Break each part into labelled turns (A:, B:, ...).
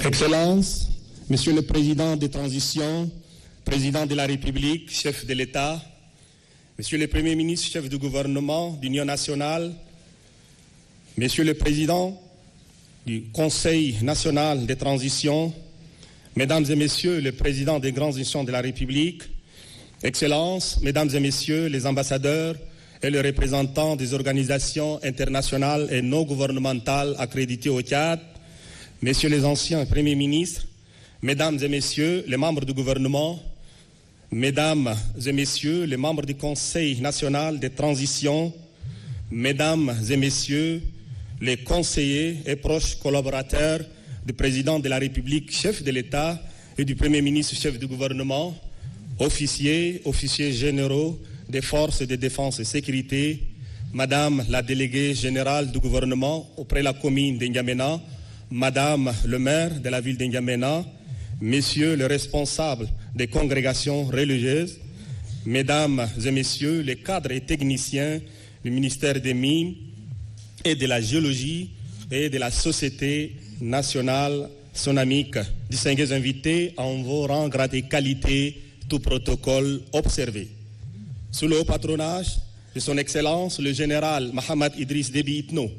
A: Excellences, Monsieur le Président de transition, Président de la République, chef de l'État, Monsieur le Premier ministre, chef du gouvernement d'Union nationale, Monsieur le Président du Conseil national de transition, Mesdames et Messieurs les Présidents des grandes institutions de la République, Excellences, Mesdames et Messieurs les ambassadeurs et les représentants des organisations internationales et non gouvernementales accréditées au Tchad, Messieurs les anciens Premiers ministres, Mesdames et Messieurs les membres du gouvernement, Mesdames et Messieurs les membres du Conseil national de transition, Mesdames et Messieurs les conseillers et proches collaborateurs du Président de la République, chef de l'État, et du Premier ministre, chef du gouvernement, officiers généraux des forces de défense et sécurité, Madame la déléguée générale du gouvernement auprès de la commune d'Indiamena, Madame le maire de la ville d'Indiamena, Messieurs les responsables des congrégations religieuses, Mesdames et Messieurs les cadres et techniciens du ministère des Mines et de la Géologie et de la Société nationale sonamique, distingués invités en vos rangs, grades et qualités, tout protocole observé. Sous le haut patronage de son Excellence, le général Mohamed Idriss Déby Itno,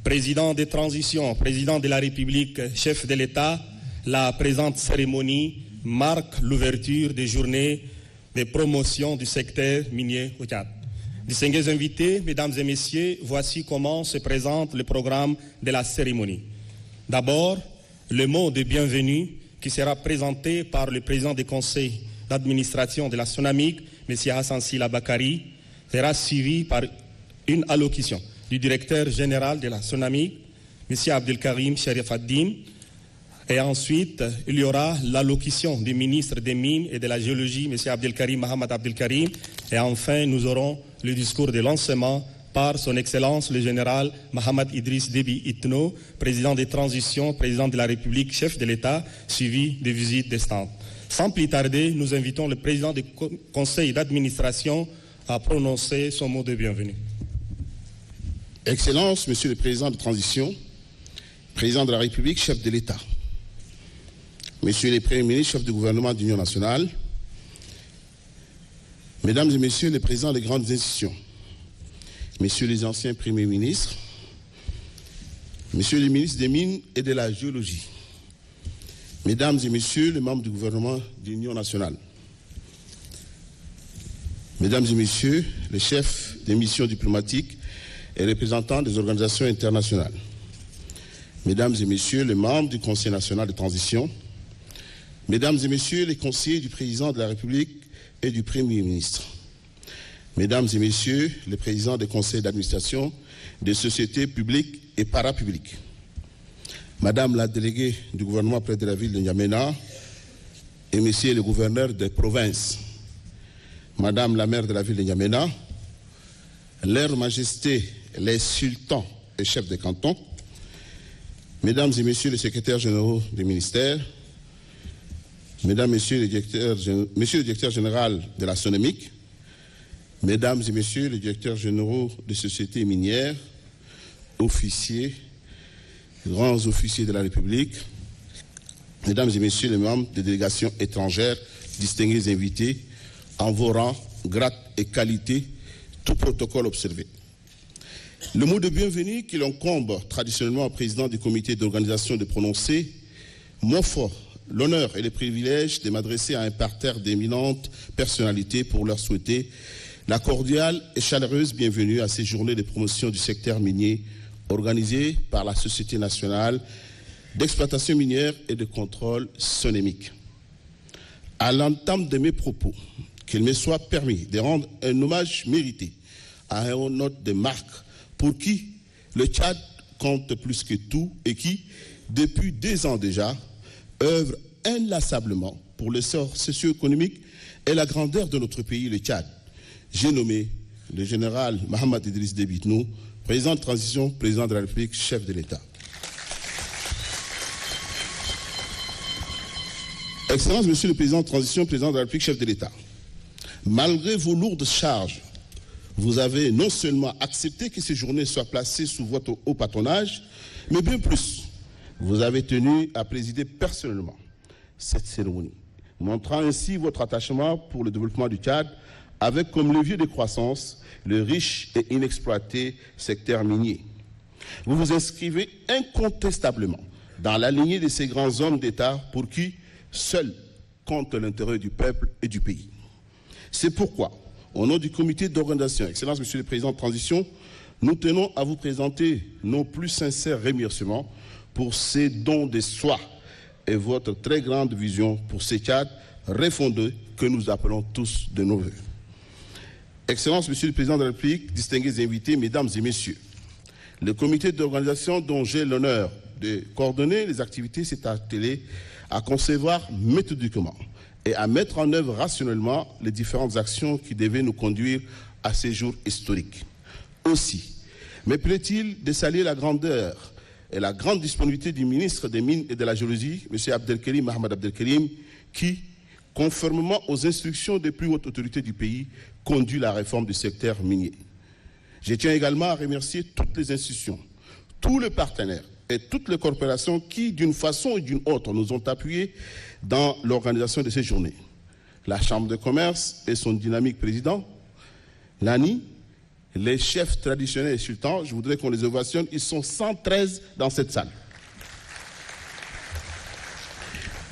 A: président de transition, président de la République, chef de l'État, la présente cérémonie marque l'ouverture des journées de promotion du secteur minier au Tchad. Distingués invités, Mesdames et Messieurs, voici comment se présente le programme de la cérémonie. D'abord, le mot de bienvenue qui sera présenté par le président du conseil d'administration de la SONAMIC, M. Hassan Sila Bakari, sera suivi par une allocution du directeur général de la SONAMIC, M. Abdelkarim Sherif Ad-Din, et ensuite il y aura l'allocution du ministre des Mines et de la Géologie, M. Abdelkarim Mohamed Abdelkarim, et enfin nous aurons le discours de lancement par son Excellence le général Mohamed Idriss Déby Itno, président des transitions, président de la République, chef de l'État, suivi des visites des stands. Sans plus tarder, nous invitons le président du conseil d'administration à prononcer son mot de bienvenue.
B: Excellence, Monsieur le Président de transition, Président de la République, chef de l'État, Messieurs les Premiers ministres, chefs du gouvernement d'Union nationale, Mesdames et Messieurs les Présidents des grandes institutions, Messieurs les anciens Premiers ministres, Messieurs les ministres des Mines et de la Géologie, Mesdames et Messieurs les membres du gouvernement d'Union nationale, Mesdames et Messieurs les chefs des missions diplomatiques et représentants des organisations internationales, Mesdames et Messieurs les membres du Conseil national de transition, Mesdames et Messieurs les conseillers du Président de la République et du Premier ministre, Mesdames et Messieurs les présidents des conseils d'administration des sociétés publiques et parapubliques, Madame la déléguée du gouvernement près de la ville de N'Djamena et Messieurs les gouverneurs des provinces, Madame la maire de la ville de N'Djamena, Leurs Majestés les sultans et chefs de canton, Mesdames et Messieurs les secrétaires généraux des ministères, Mesdames, Messieurs le directeur général de la SONAMIC, Mesdames et Messieurs les directeurs généraux des sociétés minières, officiers, grands officiers de la République, Mesdames et Messieurs les membres des délégations étrangères, distingués invités, en vos rangs, grades et qualités, tout protocole observé. Le mot de bienvenue qui incombe traditionnellement au président du comité d'organisation de prononcer m'offre l'honneur et le privilège de m'adresser à un parterre d'éminentes personnalités pour leur souhaiter la cordiale et chaleureuse bienvenue à ces journées de promotion du secteur minier organisées par la Société nationale d'exploitation minière et de contrôle SONAMIC. À l'entame de mes propos, qu'il me soit permis de rendre un hommage mérité à un honnête de marque pour qui le Tchad compte plus que tout et qui, depuis 2 ans déjà, œuvre inlassablement pour l'essor socio-économique et la grandeur de notre pays, le Tchad. J'ai nommé le général Mohamed Idriss Déby Itno, président de transition, président de la République, chef de l'État. Excellence, Monsieur le Président de transition, président de la République, chef de l'État, malgré vos lourdes charges, vous avez non seulement accepté que ces journées soient placées sous votre haut patronage, mais bien plus, Vous avez tenu à présider personnellement cette cérémonie, montrant ainsi votre attachement pour le développement du Tchad, avec comme levier de croissance le riche et inexploité secteur minier. Vous vous inscrivez incontestablement dans la lignée de ces grands hommes d'État pour qui seul compte l'intérêt du peuple et du pays. C'est pourquoi, au nom du comité d'organisation, Excellence Monsieur le Président de Transition, nous tenons à vous présenter nos plus sincères remerciements pour ces dons de soi et votre très grande vision pour ces Tchad refondés que nous appelons tous de nos voeux. Excellence Monsieur le Président de la République, distingués invités, Mesdames et Messieurs, le comité d'organisation dont j'ai l'honneur de coordonner les activités s'est attelé à concevoir méthodiquement et à mettre en œuvre rationnellement les différentes actions qui devaient nous conduire à ces jours historiques. Aussi, me plaît-il de saluer la grandeur et la grande disponibilité du ministre des Mines et de la Géologie, M. Abdelkerim Mohamed Abdelkerim, qui, conformément aux instructions des plus hautes autorités du pays, conduit la réforme du secteur minier. Je tiens également à remercier toutes les institutions, tous les partenaires et toutes les corporations qui, d'une façon ou d'une autre, nous ont appuyés dans l'organisation de ces journées. La Chambre de commerce et son dynamique président, l'ANI, les chefs traditionnels et sultans, je voudrais qu'on les ovationne, ils sont 113 dans cette salle.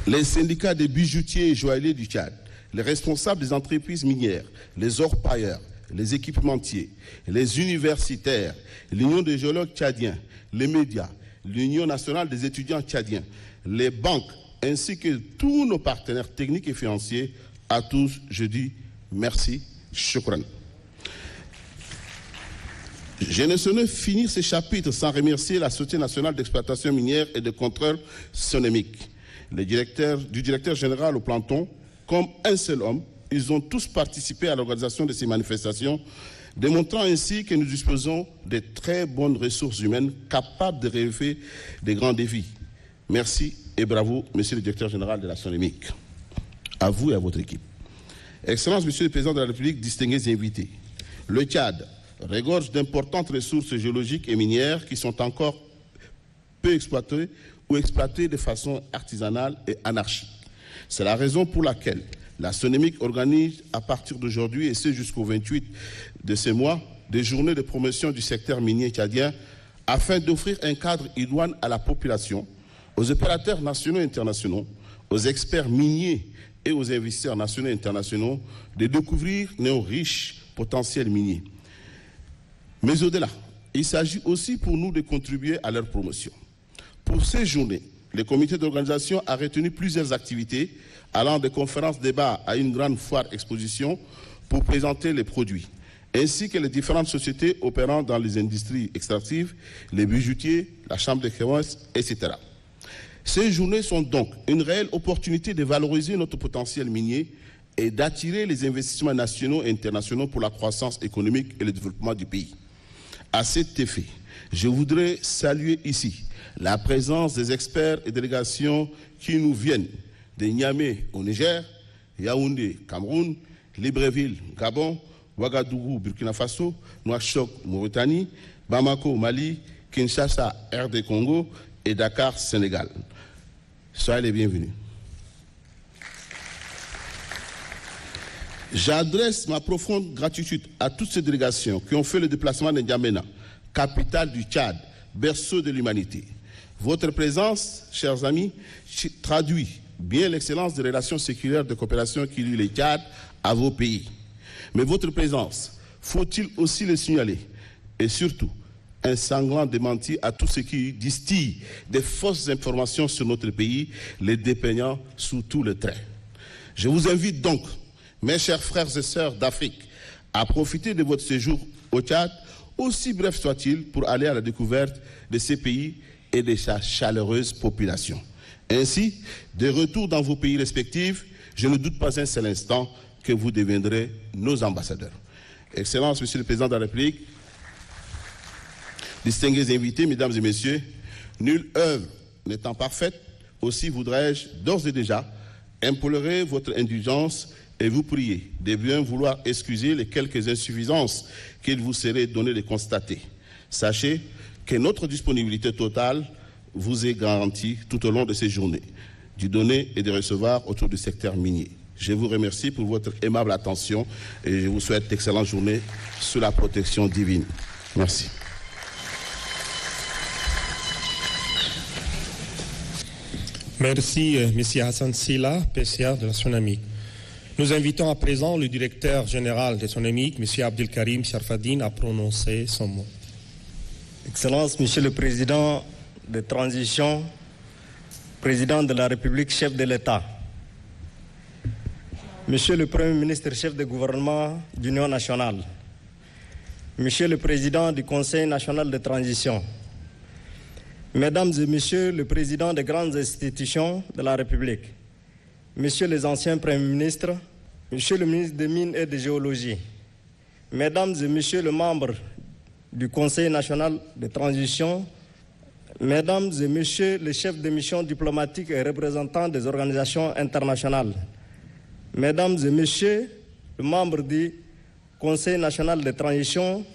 B: Les syndicats des bijoutiers et joailliers du Tchad, les responsables des entreprises minières, les orpailleurs, les équipementiers, les universitaires, l'Union des géologues tchadiens, les médias, l'Union nationale des étudiants tchadiens, les banques, ainsi que tous nos partenaires techniques et financiers, à tous, je dis merci, shukran. Je ne saurais finir ce chapitre sans remercier la Société nationale d'exploitation minière et de contrôle sonémique, du directeur général au planton, comme un seul homme. Ils ont tous participé à l'organisation de ces manifestations, démontrant ainsi que nous disposons de très bonnes ressources humaines capables de relever des grands défis. Merci et bravo, Monsieur le directeur général de la sonémique. À vous et à votre équipe. Excellence, Monsieur le Président de la République, distingués invités, le Tchad regorge d'importantes ressources géologiques et minières qui sont encore peu exploitées ou exploitées de façon artisanale et anarchique. C'est la raison pour laquelle la Sonémique organise à partir d'aujourd'hui et c'est jusqu'au 28 de ce mois des journées de promotion du secteur minier tchadien afin d'offrir un cadre idoine à la population, aux opérateurs nationaux et internationaux, aux experts miniers et aux investisseurs nationaux et internationaux de découvrir nos riches potentiels miniers. Mais au-delà, il s'agit aussi pour nous de contribuer à leur promotion. Pour ces journées, le comité d'organisation a retenu plusieurs activités allant de conférences débats à une grande foire exposition pour présenter les produits, ainsi que les différentes sociétés opérant dans les industries extractives, les bijoutiers, la chambre de commerce, etc. Ces journées sont donc une réelle opportunité de valoriser notre potentiel minier et d'attirer les investissements nationaux et internationaux pour la croissance économique et le développement du pays. À cet effet, je voudrais saluer ici la présence des experts et délégations qui nous viennent de Niamey au Niger, Yaoundé, Cameroun, Libreville, Gabon, Ouagadougou, Burkina Faso, Nouakchott, Mauritanie, Bamako, Mali, Kinshasa, RD Congo et Dakar, Sénégal. Soyez les bienvenus. J'adresse ma profonde gratitude à toutes ces délégations qui ont fait le déplacement de N'Djamena, capitale du Tchad, berceau de l'humanité. Votre présence, chers amis, traduit bien l'excellence des relations séculaires de coopération qui lient les Tchad à vos pays. Mais votre présence, faut-il aussi le signaler, et surtout un sanglant démenti à tous ceux qui distillent des fausses informations sur notre pays, les dépeignant sous tous les traits. Je vous invite donc, mes chers frères et sœurs d'Afrique, à profiter de votre séjour au Tchad, aussi bref soit-il, pour aller à la découverte de ces pays et de sa chaleureuse population. Ainsi, de retour dans vos pays respectifs, je ne doute pas un seul instant que vous deviendrez nos ambassadeurs. Excellence, Monsieur le Président de la République, distingués invités, Mesdames et Messieurs, nulle œuvre n'étant parfaite, aussi voudrais-je d'ores et déjà implorer votre indulgence et vous prier de bien vouloir excuser les quelques insuffisances qu'il vous serait donné de constater. Sachez que notre disponibilité totale vous est garantie tout au long de ces journées, du donner et de recevoir autour du secteur minier. Je vous remercie pour votre aimable attention et je vous souhaite d'excellentes journées sous la protection divine. Merci.
A: Merci, M. Hassan Silla, PCA de la Sonamique. Nous invitons à présent le directeur général de Sonamique, M. Abdelkarim Sharfadine, à prononcer son mot.
C: Excellence, Monsieur le Président de transition, Président de la République, chef de l'État, Monsieur le Premier ministre, chef de gouvernement d'Union nationale, Monsieur le Président du Conseil national de transition, Mesdames et Messieurs le Président des grandes institutions de la République, Messieurs les anciens Premiers ministres, Monsieur le ministre des Mines et de Géologie, Mesdames et Messieurs les membres du Conseil national de transition, Mesdames et Messieurs les chefs de mission diplomatiques et représentants des organisations internationales, Mesdames et Messieurs les membres du Conseil national de transition,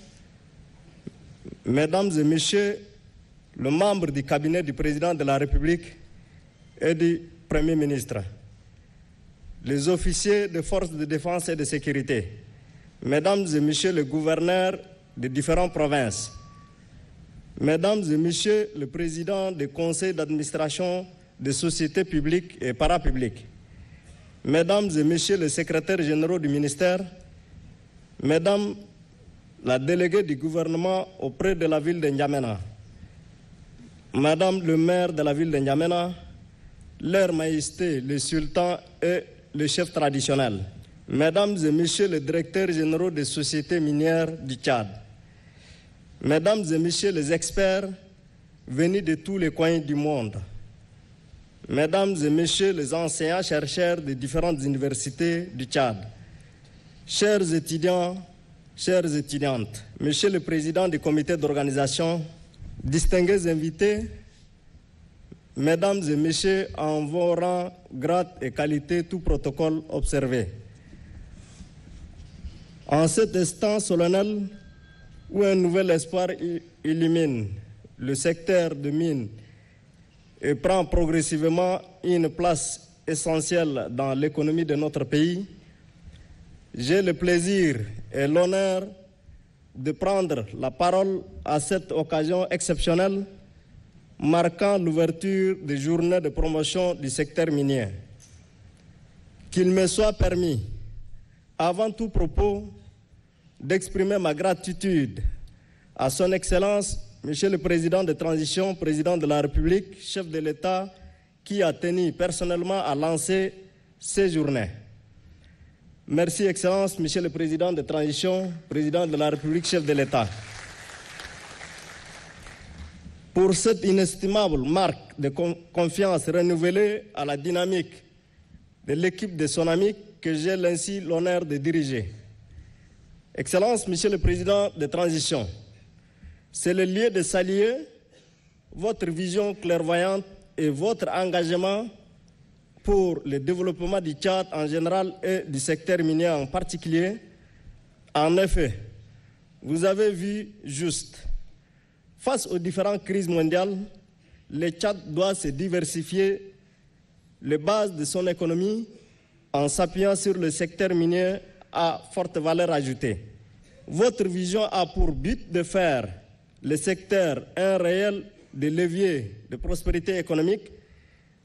C: Mesdames et Messieurs les membres du cabinet du Président de la République et du Premier ministre, les officiers des forces de défense et de sécurité, Mesdames et Messieurs les gouverneurs de différentes provinces, Mesdames et Messieurs les présidents des conseils d'administration des sociétés publiques et parapubliques, Mesdames et Messieurs les secrétaires généraux du ministère, Mesdames la déléguée du gouvernement auprès de la ville de N'Djamena, Madame le maire de la ville de N'Djamena, Leur Majesté le sultan et le chef traditionnel, Mesdames et Messieurs les directeurs généraux des sociétés minières du Tchad, Mesdames et Messieurs les experts venus de tous les coins du monde, Mesdames et Messieurs les enseignants-chercheurs des différentes universités du Tchad, chers étudiants, chères étudiantes, Monsieur le Président du comité d'organisation, distingués invités, Mesdames et Messieurs, en vos rangs, grades et qualités, tout protocole observé. En cet instant solennel où un nouvel espoir illumine le secteur de mines et prend progressivement une place essentielle dans l'économie de notre pays, j'ai le plaisir et l'honneur de prendre la parole à cette occasion exceptionnelle marquant l'ouverture des journées de promotion du secteur minier. Qu'il me soit permis, avant tout propos, d'exprimer ma gratitude à son Excellence, Monsieur le Président de transition, Président de la République, chef de l'État, qui a tenu personnellement à lancer ces journées. Merci, Excellence, Monsieur le Président de transition, Président de la République, chef de l'État, pour cette inestimable marque de confiance renouvelée à la dynamique de l'équipe de Sonamique que j'ai ainsi l'honneur de diriger. Excellence, Monsieur le Président de transition, c'est le lieu de saluer votre vision clairvoyante et votre engagement pour le développement du Tchad en général et du secteur minier en particulier. En effet, vous avez vu juste. Face aux différentes crises mondiales, le Tchad doit se diversifier les bases de son économie en s'appuyant sur le secteur minier à forte valeur ajoutée. Votre vision a pour but de faire le secteur un réel de levier de prospérité économique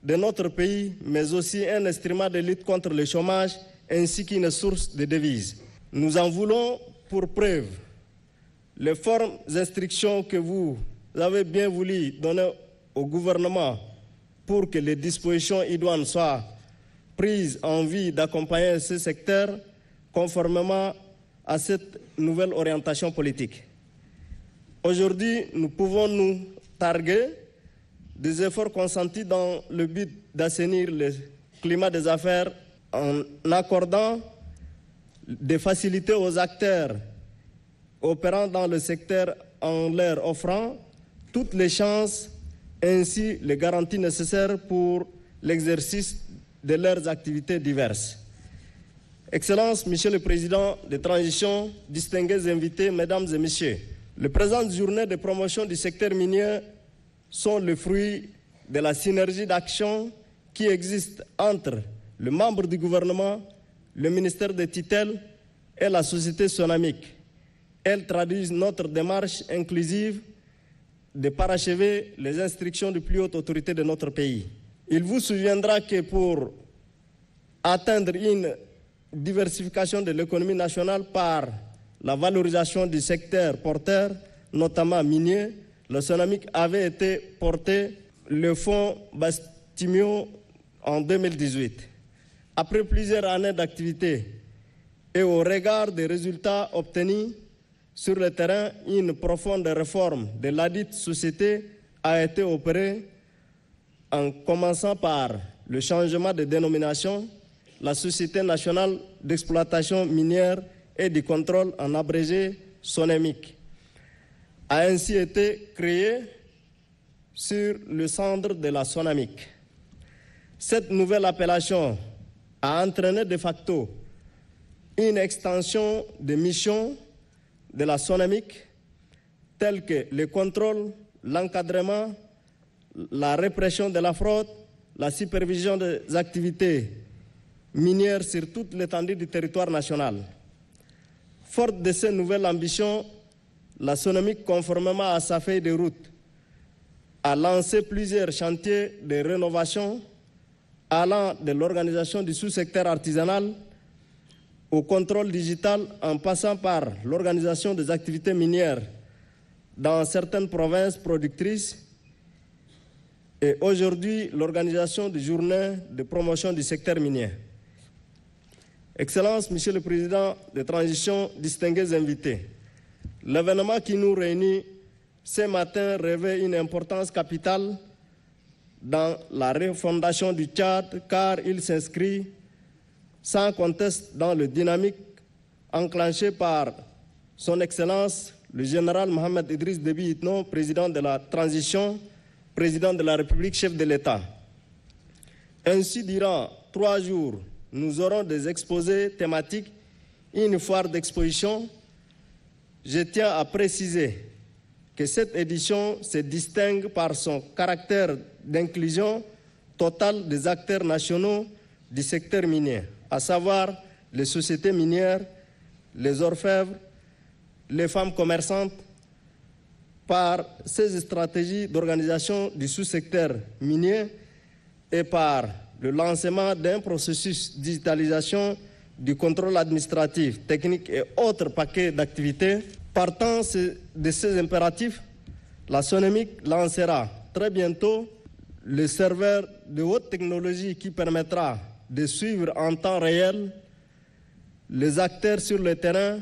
C: de notre pays, mais aussi un instrument de lutte contre le chômage ainsi qu'une source de devises. Nous en voulons pour preuve les formes instructions que vous avez bien voulu donner au gouvernement pour que les dispositions idoines soient prises en vue d'accompagner ce secteur conformément à cette nouvelle orientation politique. Aujourd'hui, nous pouvons nous targuer des efforts consentis dans le but d'assainir le climat des affaires en accordant des facilités aux acteurs opérant dans le secteur en leur offrant toutes les chances ainsi les garanties nécessaires pour l'exercice de leurs activités diverses. Excellence, Monsieur le Président de transition, distingués invités, Mesdames et Messieurs, la présente journée de promotion du secteur minier sont le fruit de la synergie d'action qui existe entre les membres du gouvernement, le ministère de tutelle et la société sonamique. Elles traduisent notre démarche inclusive de parachever les instructions de plus haute autorité de notre pays. Il vous souviendra que pour atteindre une diversification de l'économie nationale par la valorisation du secteur porteur, notamment minier, le Sonamic avait été porté le fonds Bastimio en 2018. Après plusieurs années d'activité et au regard des résultats obtenus sur le terrain, une profonde réforme de ladite société a été opérée en commençant par le changement de dénomination. La Société nationale d'exploitation minière et du contrôle, en abrégé SONEMIC, a ainsi été créée sur le centre de la SONAMIC. Cette nouvelle appellation a entraîné de facto une extension des missions de la SONAMIC telles que le contrôle, l'encadrement, la répression de la fraude, la supervision des activités minières sur toute l'étendue du territoire national. Forte de ces nouvelles ambitions, la SONAMIC, conformément à sa feuille de route, a lancé plusieurs chantiers de rénovation allant de l'organisation du sous-secteur artisanal au contrôle digital en passant par l'organisation des activités minières dans certaines provinces productrices et aujourd'hui l'organisation des journées de promotion du secteur minier. Excellences, Monsieur le Président de transition, distingués invités, l'événement qui nous réunit ce matin revêt une importance capitale dans la refondation du Tchad car il s'inscrit sans conteste dans le dynamique enclenché par son Excellence le général Mohamed Idriss Déby Itno, président de la transition, président de la République, chef de l'État. Ainsi, durant 3 jours, nous aurons des exposés thématiques, une foire d'exposition. Je tiens à préciser que cette édition se distingue par son caractère d'inclusion totale des acteurs nationaux du secteur minier, à savoir les sociétés minières, les orfèvres, les femmes commerçantes, par ces stratégies d'organisation du sous-secteur minier et par le lancement d'un processus de digitalisation du contrôle administratif, technique et autres paquets d'activités. Partant de ces impératifs, la SONAMIC lancera très bientôt le serveur de haute technologie qui permettra de suivre en temps réel les acteurs sur le terrain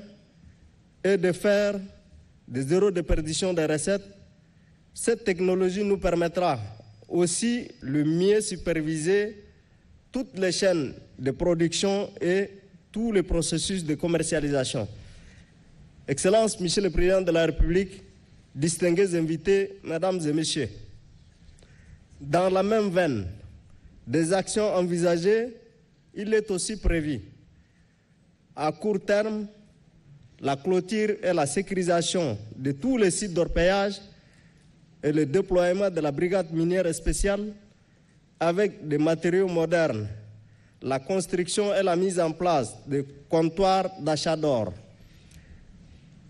C: et de faire des zéros de perdition des recettes. Cette technologie nous permettra aussi de mieux superviser toutes les chaînes de production et tous les processus de commercialisation. Excellences, Monsieur le Président de la République, distingués invités, Mesdames et Messieurs, dans la même veine des actions envisagées, il est aussi prévu à court terme la clôture et la sécurisation de tous les sites d'orpaillage et le déploiement de la brigade minière spéciale avec des matériaux modernes, la construction et la mise en place de comptoirs d'achat d'or.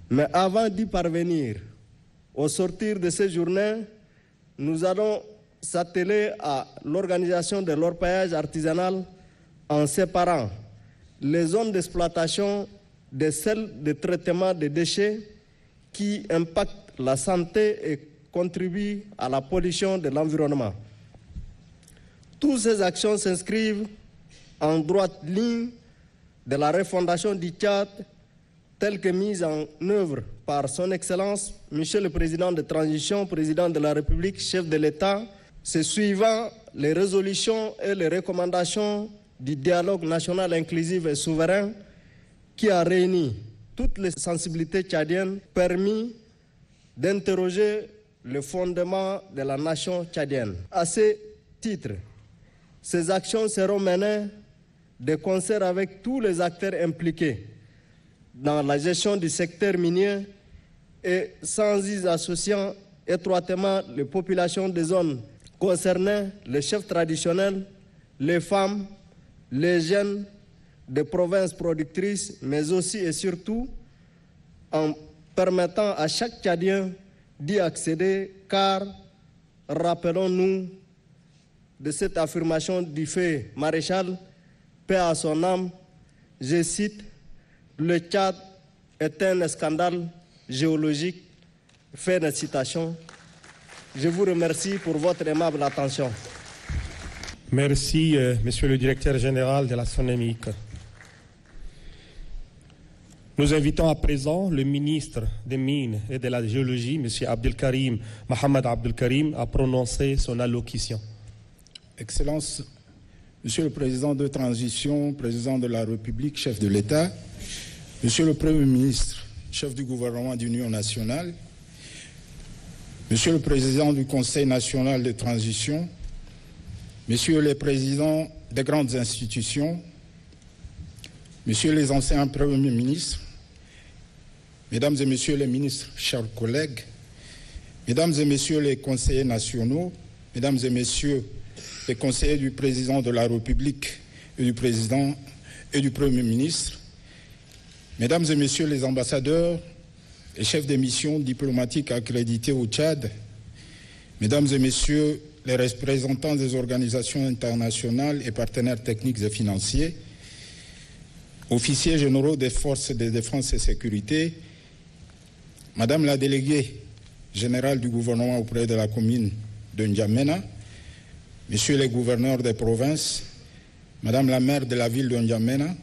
C: Mais avant d'y parvenir, au sortir de ces journées, nous allons s'atteler à l'organisation de l'orpaillage artisanal en séparant les zones d'exploitation de celles de traitement des déchets qui impactent la santé et contribuent à la pollution de l'environnement. Toutes ces actions s'inscrivent en droite ligne de la refondation du Tchad telle que mise en œuvre par son Excellence, Monsieur le Président de transition, Président de la République, chef de l'État, se suivant les résolutions et les recommandations du dialogue national inclusif et souverain qui a réuni toutes les sensibilités tchadiennes, permis d'interroger le fondement de la nation tchadienne. À ce titre, ces actions seront menées de concert avec tous les acteurs impliqués dans la gestion du secteur minier et sans y associant étroitement les populations des zones concernées, les chefs traditionnels, les femmes, les jeunes des provinces productrices, mais aussi et surtout en permettant à chaque Tchadien d'y accéder, car rappelons-nous de cette affirmation du fait maréchal, paix à son âme, je cite, le Tchad est un scandale géologique, fin de citation. Je vous remercie pour votre aimable attention.
A: Merci, Monsieur le Directeur général de la SONAMIC. Nous invitons à présent le ministre des Mines et de la Géologie, M. Abdelkarim, Mohamed Abdelkarim, à prononcer son allocution.
D: Excellences, Monsieur le Président de transition, Président de la République, chef de l'État, Monsieur le Premier ministre, chef du gouvernement d'Union nationale, Monsieur le Président du Conseil national de transition, Messieurs les Présidents des grandes institutions, Messieurs les anciens Premiers ministres, Mesdames et Messieurs les ministres, chers collègues, Mesdames et Messieurs les conseillers nationaux, Mesdames et Messieurs les conseillers du Président de la République et du Président et du Premier ministre, Mesdames et Messieurs les ambassadeurs et chefs des missions diplomatiques accrédités au Tchad, Mesdames et Messieurs les représentants des organisations internationales et partenaires techniques et financiers, officiers généraux des forces de défense et sécurité, Madame la déléguée générale du gouvernement auprès de la commune de N'Djamena, Messieurs les gouverneurs des provinces, Madame la maire de la ville de N'Djamena,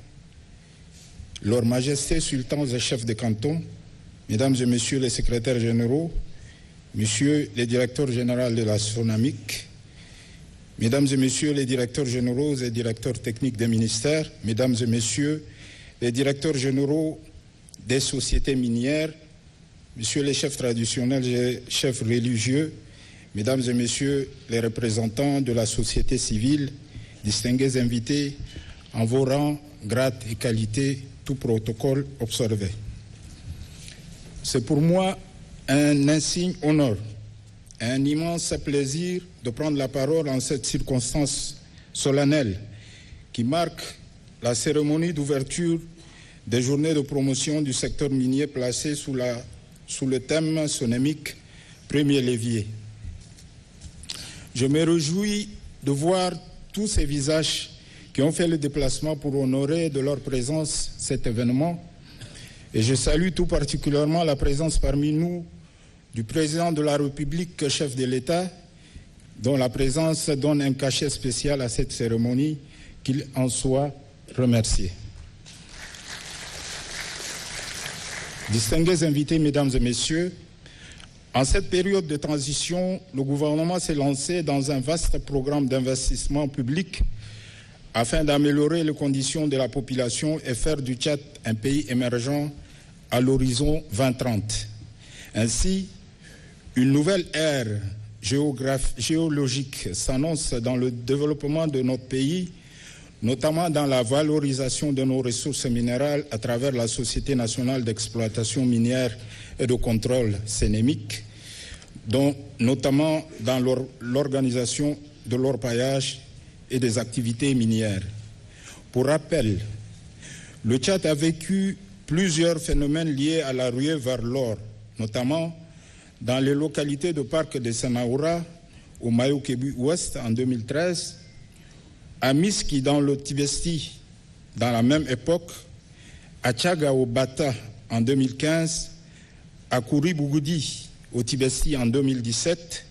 D: Leurs Majestés sultans et chefs de canton, Mesdames et Messieurs les secrétaires généraux, Messieurs les directeurs généraux de la SONAMIC, Mesdames et Messieurs les directeurs généraux et directeurs techniques des ministères, Mesdames et Messieurs les directeurs généraux des sociétés minières, Messieurs les chefs traditionnels et chefs religieux, Mesdames et Messieurs les représentants de la société civile, distingués invités, en vos rangs, grades et qualités, tout protocole observé. C'est pour moi un insigne honneur, un immense plaisir de prendre la parole en cette circonstance solennelle qui marque la cérémonie d'ouverture des journées de promotion du secteur minier placées sous le thème SONAMIC Premier Levier. Je me réjouis de voir tous ces visages qui ont fait le déplacement pour honorer de leur présence cet événement. Et je salue tout particulièrement la présence parmi nous du président de la République, chef de l'État, dont la présence donne un cachet spécial à cette cérémonie, qu'il en soit remercié. Distingués invités, Mesdames et Messieurs, en cette période de transition, le gouvernement s'est lancé dans un vaste programme d'investissement public afin d'améliorer les conditions de la population et faire du Tchad un pays émergent à l'horizon 2030. Ainsi, une nouvelle ère géologique s'annonce dans le développement de notre pays, notamment dans la valorisation de nos ressources minérales à travers la Société nationale d'exploitation minière et de contrôle SONAMIC, dont notamment dans l'organisation de l'orpaillage et des activités minières. Pour rappel, le Tchad a vécu plusieurs phénomènes liés à la ruée vers l'or, notamment dans les localités de parc de Sanaoura, au Mayo-Kébu Ouest en 2013, à Miski dans le Tibesti dans la même époque, à Tchaga au Bata en 2015, à Kouri-Bougoudi au Tibesti en 2017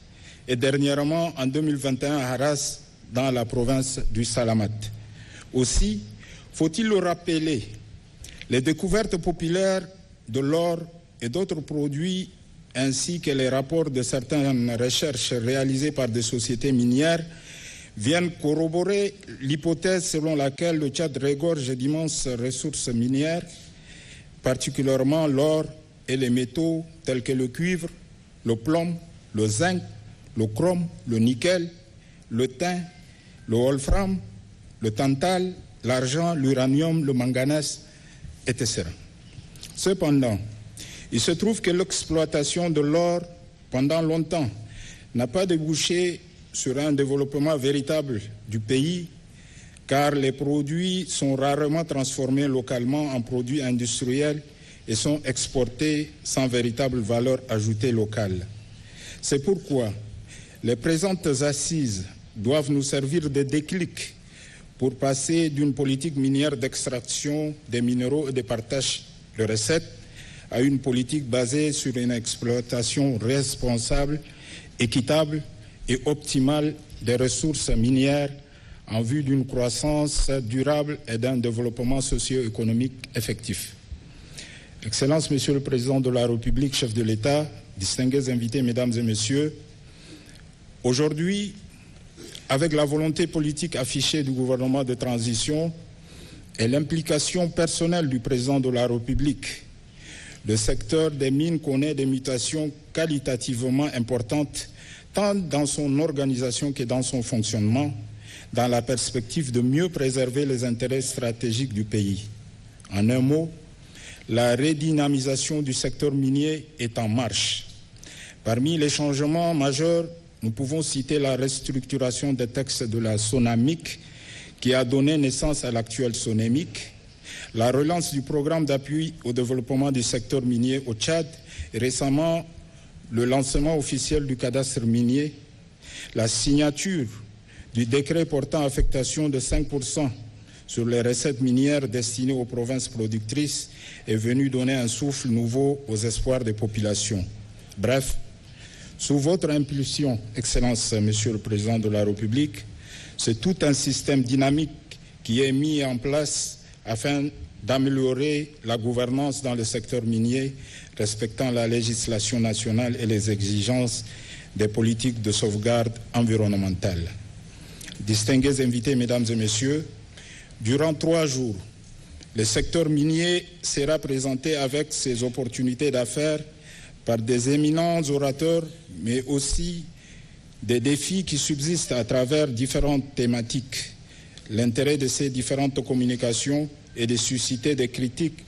D: et dernièrement en 2021 à Haras dans la province du Salamat. Aussi, faut-il le rappeler, les découvertes populaires de l'or et d'autres produits ainsi que les rapports de certaines recherches réalisées par des sociétés minières viennent corroborer l'hypothèse selon laquelle le Tchad regorge d'immenses ressources minières, particulièrement l'or et les métaux tels que le cuivre, le plomb, le zinc, le chrome, le nickel, le tin, le wolfram, le tantal, l'argent, l'uranium, le manganèse, etc. Cependant, il se trouve que l'exploitation de l'or pendant longtemps, n'a pas débouché sur un développement véritable du pays, car les produits sont rarement transformés localement en produits industriels et sont exportés sans véritable valeur ajoutée locale. C'est pourquoi les présentes assises doivent nous servir de déclic pour passer d'une politique minière d'extraction des minéraux et de partage de recettes à une politique basée sur une exploitation responsable, équitable et optimale des ressources minières en vue d'une croissance durable et d'un développement socio-économique effectif. Excellences, Monsieur le Président de la République, chef de l'État, distingués invités, Mesdames et Messieurs, aujourd'hui, avec la volonté politique affichée du gouvernement de transition et l'implication personnelle du Président de la République, le secteur des mines connaît des mutations qualitativement importantes, tant dans son organisation que dans son fonctionnement, dans la perspective de mieux préserver les intérêts stratégiques du pays. En un mot, la redynamisation du secteur minier est en marche. Parmi les changements majeurs, nous pouvons citer la restructuration des textes de la SONAMIC qui a donné naissance à l'actuel SONEMIC, la relance du programme d'appui au développement du secteur minier au Tchad et récemment le lancement officiel du cadastre minier, la signature du décret portant affectation de 5% sur les recettes minières destinées aux provinces productrices est venu donner un souffle nouveau aux espoirs des populations. Bref, sous votre impulsion, Excellence, Monsieur le Président de la République, c'est tout un système dynamique qui est mis en place afin d'améliorer la gouvernance dans le secteur minier, respectant la législation nationale et les exigences des politiques de sauvegarde environnementale. Distingués invités, Mesdames et Messieurs, durant 3 jours, le secteur minier sera présenté avec ses opportunités d'affaires par des éminents orateurs, mais aussi des défis qui subsistent à travers différentes thématiques. L'intérêt de ces différentes communications est de susciter des critiques,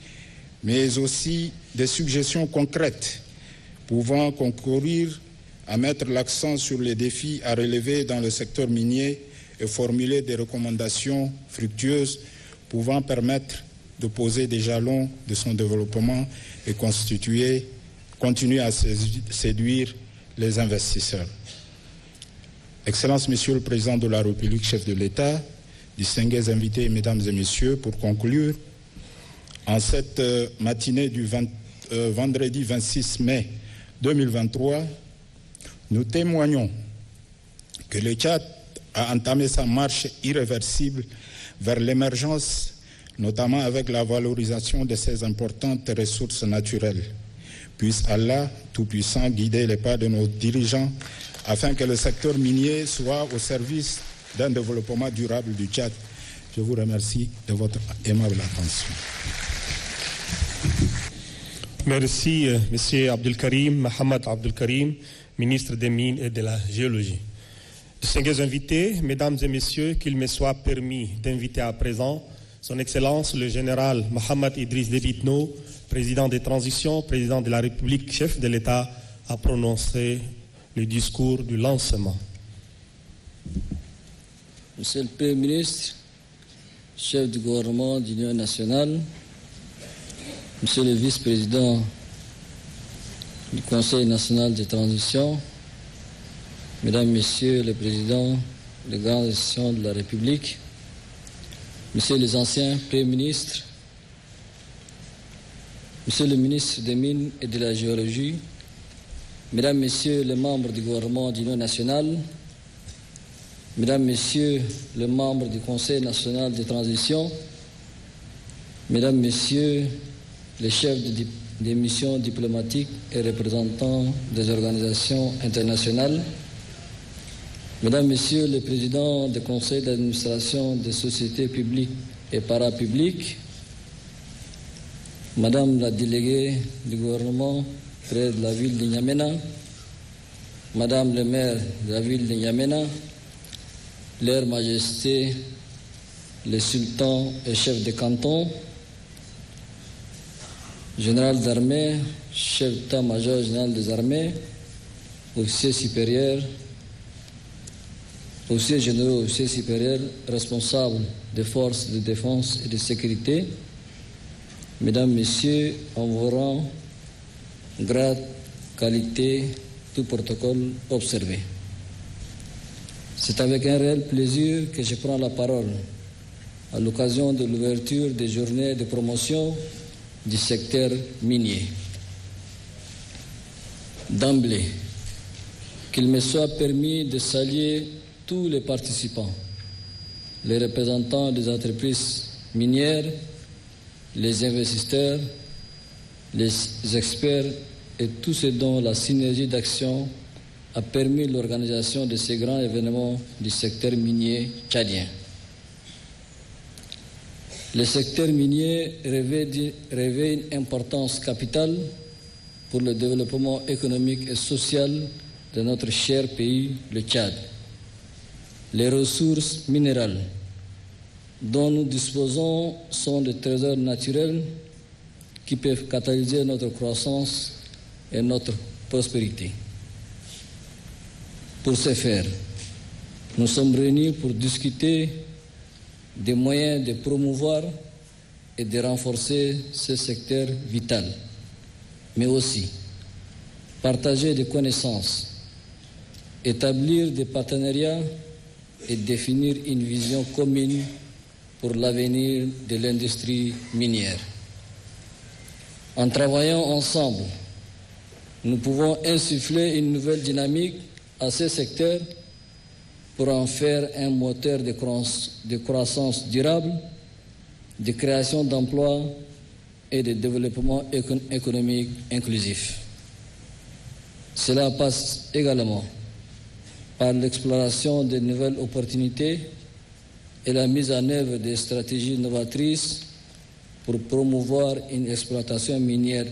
D: mais aussi des suggestions concrètes pouvant concourir à mettre l'accent sur les défis à relever dans le secteur minier et formuler des recommandations fructueuses pouvant permettre de poser des jalons de son développement et continuer à séduire les investisseurs. Excellences, Monsieur le Président de la République, chef de l'État, distingués invités, Mesdames et Messieurs, pour conclure, en cette matinée du vendredi 26 mai 2023, nous témoignons que le Tchad a entamé sa marche irréversible vers l'émergence, notamment avec la valorisation de ses importantes ressources naturelles. Puisse Allah, Tout-Puissant, guider les pas de nos dirigeants afin que le secteur minier soit au service d'un développement durable du Tchad. Je vous remercie de votre aimable attention.
A: Merci, M. Abdelkarim, Mohamed Abdelkarim, ministre des Mines et de la Géologie. Distingués invités, Mesdames et Messieurs, qu'il me soit permis d'inviter à présent Son Excellence le général Mohamed Idriss Déby Itno, président des transitions, président de la République, chef de l'État, à prononcer le discours du lancement.
E: Monsieur le Premier ministre, chef du gouvernement de l'Union nationale, Monsieur le vice-président du Conseil national de transition, Mesdames, Messieurs les présidents des grandes institutions de la République, Messieurs les anciens Premiers ministres, Monsieur le ministre des Mines et de la Géologie, Mesdames, Messieurs les membres du gouvernement de l'Union nationale, Mesdames, Messieurs les membres du Conseil national de transition, Mesdames, Messieurs les chefs des missions diplomatiques et représentants des organisations internationales, Mesdames, Messieurs les présidents des conseils d'administration des sociétés publiques et parapubliques, Madame la déléguée du gouvernement près de la ville de N'Djamena, Madame le maire de la ville de N'Djamena, Leur Majesté, les sultans et chefs de canton, Général d'armée, chef d'état-major général des armées, officiers généraux, officiers supérieurs, responsables des forces de défense et de sécurité, Mesdames, Messieurs, en vos rangs, grade, qualité, tout protocole observé. C'est avec un réel plaisir que je prends la parole à l'occasion de l'ouverture des journées de promotion du secteur minier. D'emblée, qu'il me soit permis de saluer tous les participants, les représentants des entreprises minières, les investisseurs, les experts et tous ceux dont la synergie d'action a permis l'organisation de ces grands événements du secteur minier tchadien. Le secteur minier revêt une importance capitale pour le développement économique et social de notre cher pays, le Tchad. Les ressources minérales dont nous disposons sont des trésors naturels qui peuvent catalyser notre croissance et notre prospérité. Pour ce faire, nous sommes réunis pour discuter des moyens de promouvoir et de renforcer ce secteur vital, mais aussi partager des connaissances, établir des partenariats et définir une vision commune pour l'avenir de l'industrie minière. En travaillant ensemble, nous pouvons insuffler une nouvelle dynamique à ce secteur pour en faire un moteur de croissance durable, de création d'emplois et de développement économique inclusif. Cela passe également par l'exploration de nouvelles opportunités et la mise en œuvre de stratégies novatrices pour promouvoir une exploitation minière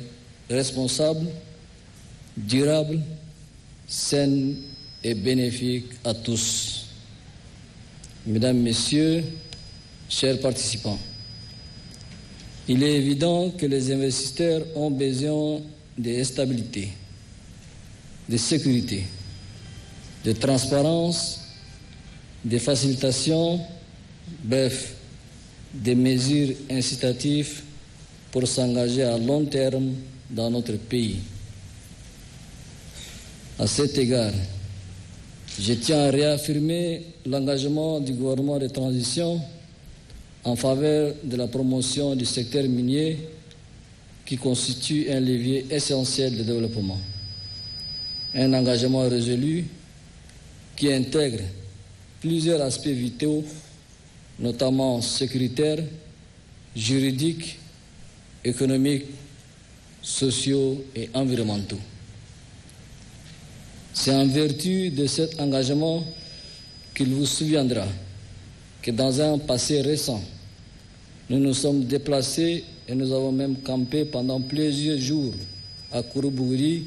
E: responsable, durable, saine et bénéfique à tous. Mesdames, Messieurs, chers participants, il est évident que les investisseurs ont besoin de stabilité, de sécurité, de transparence, de facilitation, bref, des mesures incitatives pour s'engager à long terme dans notre pays. À cet égard, je tiens à réaffirmer l'engagement du gouvernement de transition en faveur de la promotion du secteur minier qui constitue un levier essentiel de développement. Un engagement résolu qui intègre plusieurs aspects vitaux, notamment sécuritaires, juridiques, économiques, sociaux et environnementaux. C'est en vertu de cet engagement qu'il vous souviendra que dans un passé récent, nous nous sommes déplacés et nous avons même campé pendant plusieurs jours à Kouroubouri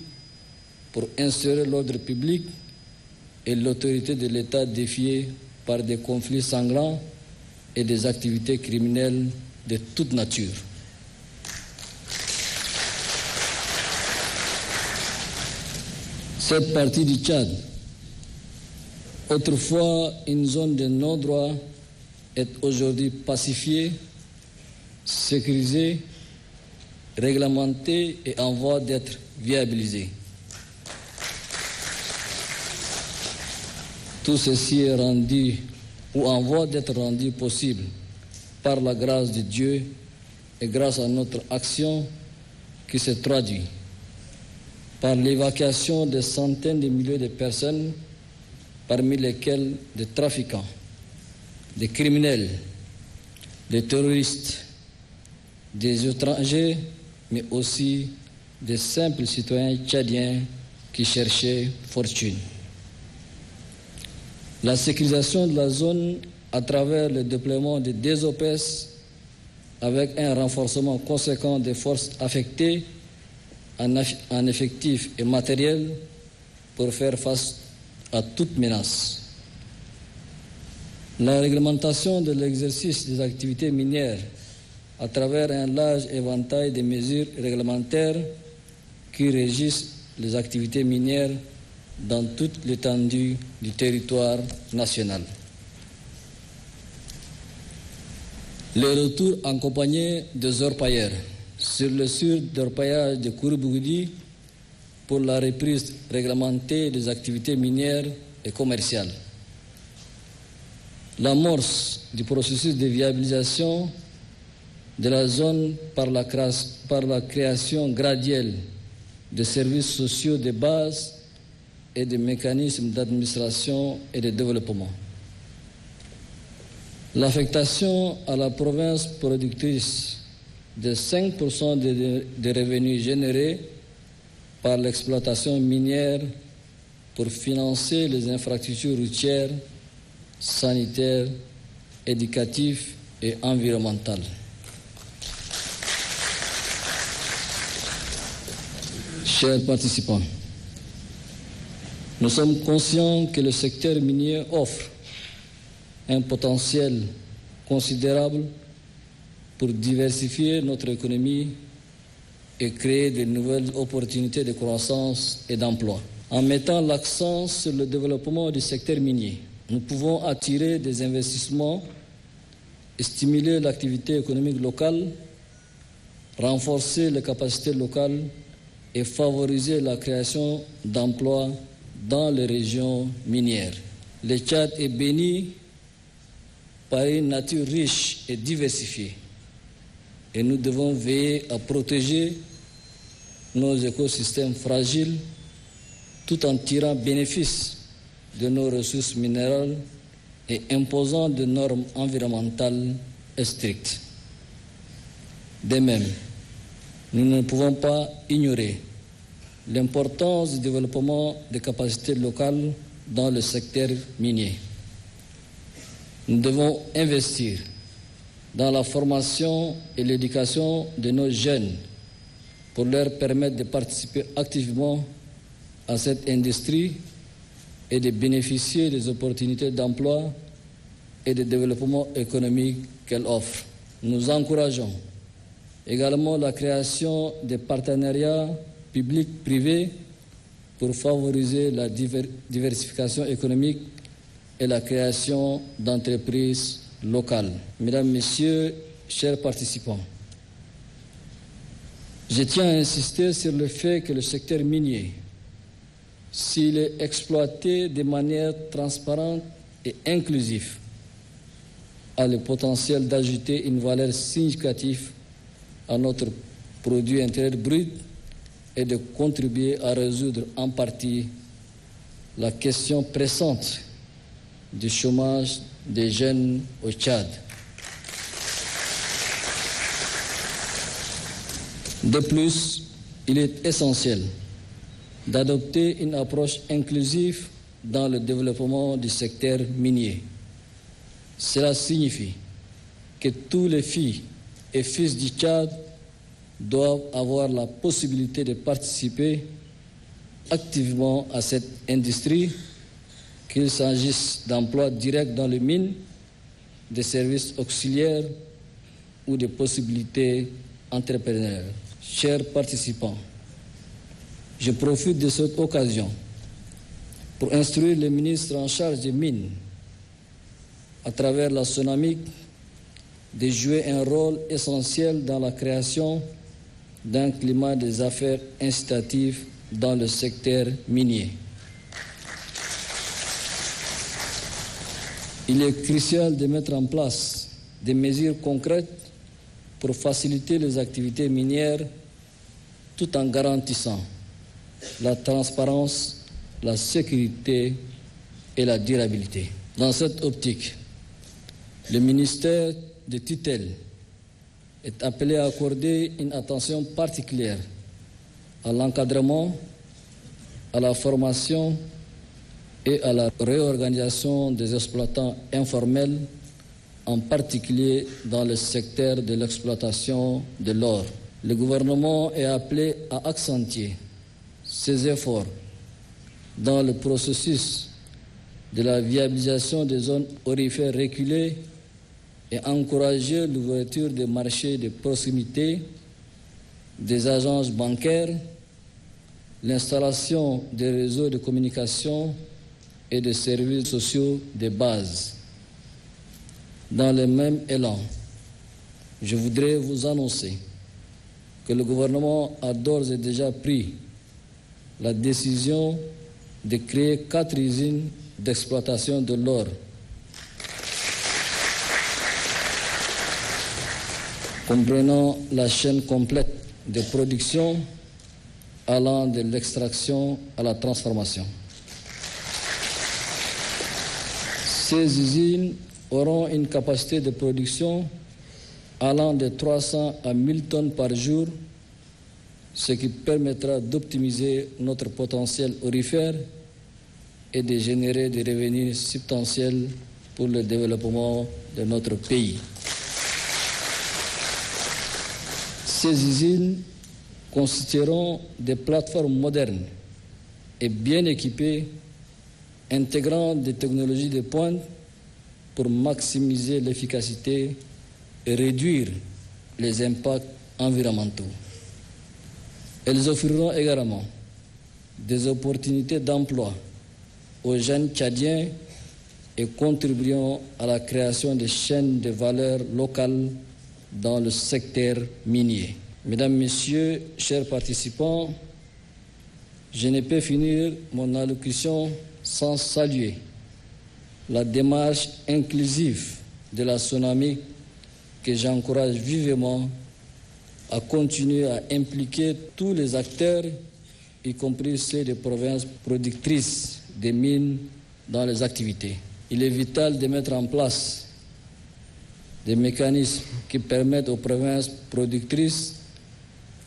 E: pour instaurer l'ordre public et l'autorité de l'État défiée par des conflits sanglants et des activités criminelles de toute nature. Cette partie du Tchad, autrefois une zone de non-droit, est aujourd'hui pacifiée, sécurisée, réglementée et en voie d'être viabilisée. Tout ceci est rendu ou en voie d'être rendu possible par la grâce de Dieu et grâce à notre action qui se traduit par l'évacuation de centaines de milliers de personnes, parmi lesquelles des trafiquants, des criminels, des terroristes, des étrangers, mais aussi des simples citoyens tchadiens qui cherchaient fortune. La sécurisation de la zone à travers le déploiement de DESOPES avec un renforcement conséquent des forces affectées en effectifs et matériel pour faire face à toute menace. La réglementation de l'exercice des activités minières à travers un large éventail de mesures réglementaires qui régissent les activités minières dans toute l'étendue du territoire national. Le retour accompagné des orpailleurs sur le site d'orpaillage de Kouroubougdi pour la reprise réglementée des activités minières et commerciales. L'amorce du processus de viabilisation de la zone par la création graduelle de services sociaux de base et de mécanismes d'administration et de développement. L'affectation à la province productrice de 5% des revenus générés par l'exploitation minière pour financer les infrastructures routières, sanitaires, éducatives et environnementales. Chers participants, nous sommes conscients que le secteur minier offre un potentiel considérable pour diversifier notre économie et créer de nouvelles opportunités de croissance et d'emploi. En mettant l'accent sur le développement du secteur minier, nous pouvons attirer des investissements, stimuler l'activité économique locale, renforcer les capacités locales et favoriser la création d'emplois dans les régions minières. Le Tchad est béni par une nature riche et diversifiée et nous devons veiller à protéger nos écosystèmes fragiles tout en tirant bénéfice de nos ressources minérales et imposant des normes environnementales strictes. De même, nous ne pouvons pas ignorer l'importance du développement des capacités locales dans le secteur minier. Nous devons investir dans la formation et l'éducation de nos jeunes pour leur permettre de participer activement à cette industrie et de bénéficier des opportunités d'emploi et de développement économique qu'elle offre. Nous encourageons également la création de partenariats publics-privés pour favoriser la diversification économique et la création d'entreprises locales. Mesdames, Messieurs, chers participants, je tiens à insister sur le fait que le secteur minier, s'il est exploité de manière transparente et inclusive, a le potentiel d'ajouter une valeur significative à notre produit intérieur brut et de contribuer à résoudre en partie la question pressante du chômage des jeunes au Tchad. De plus, il est essentiel d'adopter une approche inclusive dans le développement du secteur minier. Cela signifie que tous les filles et fils du Tchad doivent avoir la possibilité de participer activement à cette industrie, qu'il s'agisse d'emplois directs dans les mines, de services auxiliaires ou de possibilités entrepreneuriales. Chers participants, je profite de cette occasion pour instruire le ministre en charge des mines, à travers la SONAMIC, de jouer un rôle essentiel dans la création d'un climat des affaires incitatif dans le secteur minier. Il est crucial de mettre en place des mesures concrètes pour faciliter les activités minières tout en garantissant la transparence, la sécurité et la durabilité. Dans cette optique, le ministère de tutelle est appelé à accorder une attention particulière à l'encadrement, à la formation et à la réorganisation des exploitants informels, en particulier dans le secteur de l'exploitation de l'or. Le gouvernement est appelé à accentuer ses efforts dans le processus de la viabilisation des zones aurifères reculées et encourager l'ouverture des marchés de proximité, des agences bancaires, l'installation des réseaux de communication et des services sociaux de base. Dans le même élan, je voudrais vous annoncer que le gouvernement a d'ores et déjà pris la décision de créer 4 usines d'exploitation de l'or, comprenant la chaîne complète de production allant de l'extraction à la transformation. Ces usines auront une capacité de production allant de 300 à 1000 tonnes par jour, ce qui permettra d'optimiser notre potentiel aurifère et de générer des revenus substantiels pour le développement de notre pays. Ces usines constitueront des plateformes modernes et bien équipées, intégrant des technologies de pointe pour maximiser l'efficacité et réduire les impacts environnementaux. Elles offriront également des opportunités d'emploi aux jeunes Tchadiens et contribueront à la création de chaînes de valeur locales dans le secteur minier. Mesdames, Messieurs, chers participants, je ne peux finir mon allocution sans saluer la démarche inclusive de la SONAMIC que j'encourage vivement à continuer à impliquer tous les acteurs, y compris ceux des provinces productrices des mines, dans les activités. Il est vital de mettre en place des mécanismes qui permettent aux provinces productrices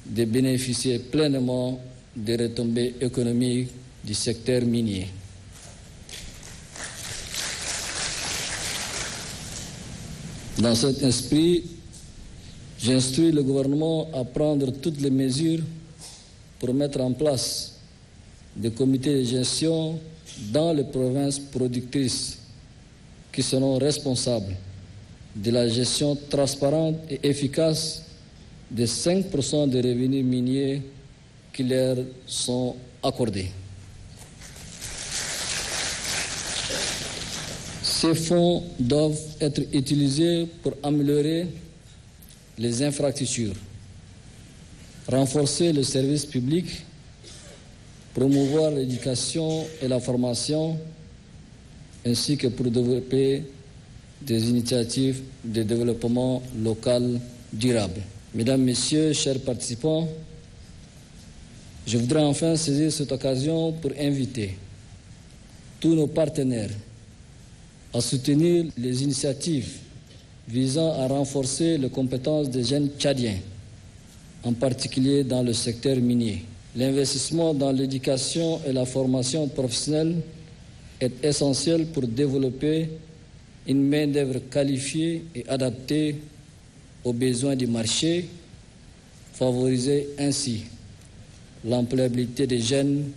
E: de bénéficier pleinement des retombées économiques du secteur minier. Dans cet esprit, j'instruis le gouvernement à prendre toutes les mesures pour mettre en place des comités de gestion dans les provinces productrices qui seront responsables de la gestion transparente et efficace des 5% des revenus miniers qui leur sont accordés. Ces fonds doivent être utilisés pour améliorer les infrastructures, renforcer le service public, promouvoir l'éducation et la formation, ainsi que pour développer des initiatives de développement local durable. Mesdames, Messieurs, chers participants, je voudrais enfin saisir cette occasion pour inviter tous nos partenaires à soutenir les initiatives visant à renforcer les compétences des jeunes Tchadiens, en particulier dans le secteur minier. L'investissement dans l'éducation et la formation professionnelle est essentiel pour développer une main-d'œuvre qualifiée et adaptée aux besoins du marché, favoriser ainsi l'employabilité des jeunes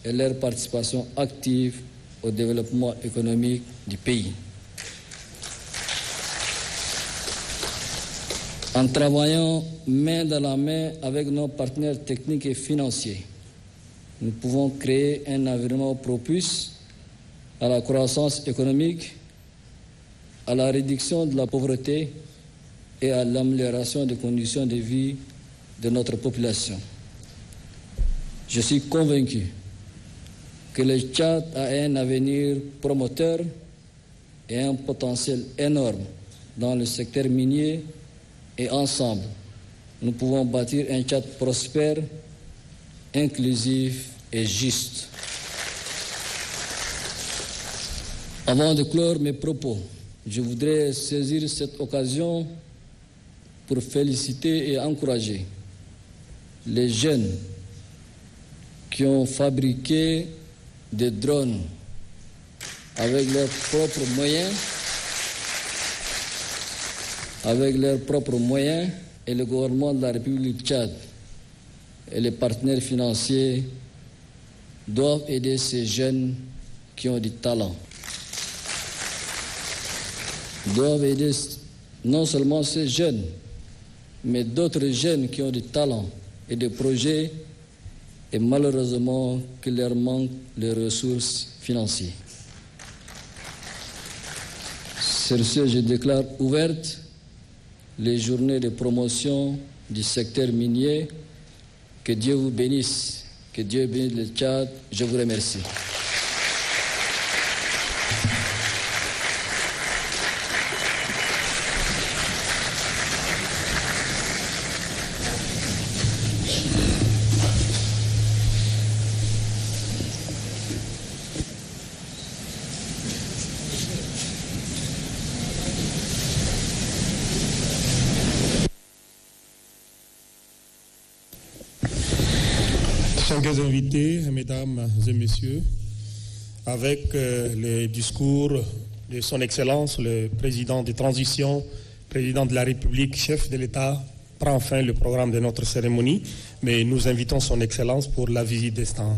E: et leur participation active au développement économique du pays. En travaillant main dans la main avec nos partenaires techniques et financiers, nous pouvons créer un environnement propice à la croissance économique, à la réduction de la pauvreté et à l'amélioration des conditions de vie de notre population. Je suis convaincu que le Tchad a un avenir promoteur et un potentiel énorme dans le secteur minier et ensemble, nous pouvons bâtir un Tchad prospère, inclusif et juste. Avant de clore mes propos, je voudrais saisir cette occasion pour féliciter et encourager les jeunes qui ont fabriqué des drones avec leurs propres moyens, et le gouvernement de la République du Tchad et les partenaires financiers doivent aider ces jeunes qui ont du talent. Doivent aider non seulement ces jeunes, mais d'autres jeunes qui ont du talent et des projets et malheureusement qu'il leur manque les ressources financières. Sur ce, je déclare ouvertes les journées de promotion du secteur minier. Que Dieu vous bénisse, que Dieu bénisse le Tchad. Je vous remercie.
A: Chers invités, mesdames et messieurs, avec les discours de son Excellence, le président de transition, président de la République, chef de l'État, prend fin le programme de notre cérémonie, mais nous invitons son Excellence pour la visite des stands.